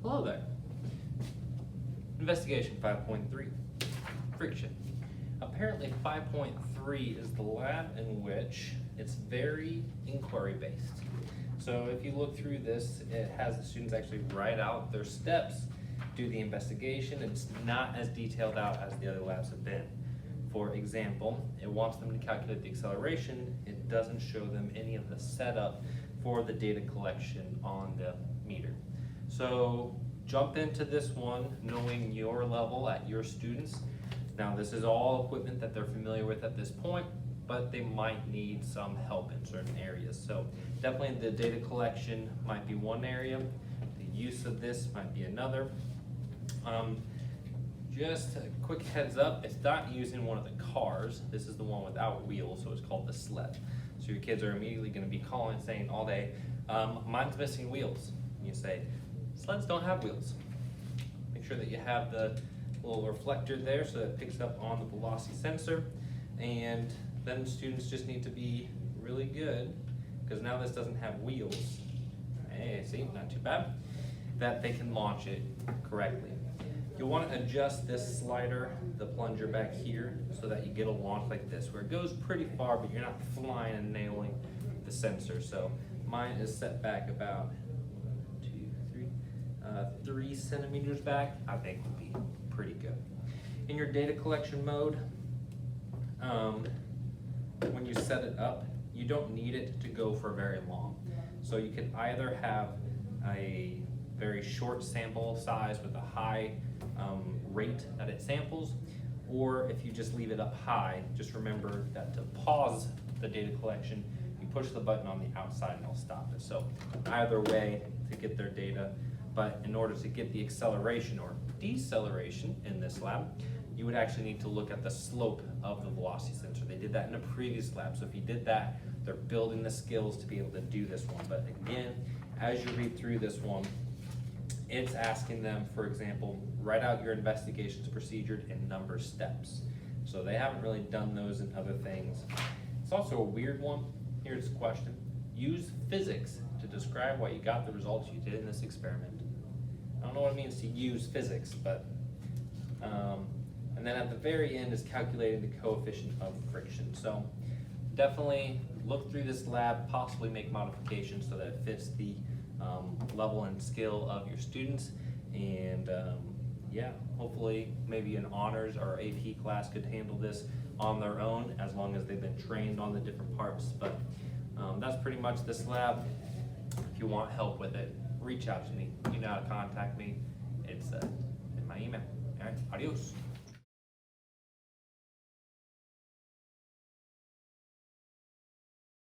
Hello there. Investigation 5.3, friction. Apparently 5.3 is the lab in which it's very inquiry based. So if you look through this, it has the students actually write out their steps, do the investigation. It's not as detailed out as the other labs have been. For example, it wants them to calculate the acceleration. It doesn't show them any of the setup for the data collection on the meter. So jump into this one knowing your level at your students. Now this is all equipment that they're familiar with at this point, but they might need some help in certain areas. So definitely the data collection might be one area, the use of this might be another. Just a quick heads up, it's not using one of the cars. This is the one without wheels, so it's called the sled. So your kids are immediately gonna be calling saying all day, mine's missing wheels. And you say, sleds don't have wheels. Make sure that you have the little reflector there so that it picks up on the velocity sensor. And then students just need to be really good, because now this doesn't have wheels. Hey, see, not too bad. That they can launch it correctly. You'll want to adjust this slider, the plunger back here, so that you get a launch like this, where it goes pretty far, but you're not flying and nailing the sensor. So mine is set back about 3 centimeters back, I think would be pretty good. In your data collection mode, when you set it up, you don't need it to go for very long. So you can either have a very short sample size with a high rate that it samples, or if you just leave it up high, just remember that to pause the data collection, you push the button on the outside and it'll stop it. So either way to get their data, but in order to get the acceleration or deceleration in this lab, you would actually need to look at the slope of the velocity sensor. They did that in a previous lab, so if you did that, they're building the skills to be able to do this one. But again, as you read through this one, it's asking them, for example, write out your investigations procedure in number steps. So they haven't really done those in other things. It's also a weird one. Here's a question. Use physics to describe why you got the results you did in this experiment. I don't know what it means to use physics, but, and then at the very end is calculating the coefficient of friction. So definitely look through this lab, possibly make modifications so that it fits the level and skill of your students. And yeah, hopefully maybe an honors or AP class could handle this on their own as long as they've been trained on the different parts. But that's pretty much this lab. If you want help with it, reach out to me. You know how to contact me. It's in my email. All right, adios.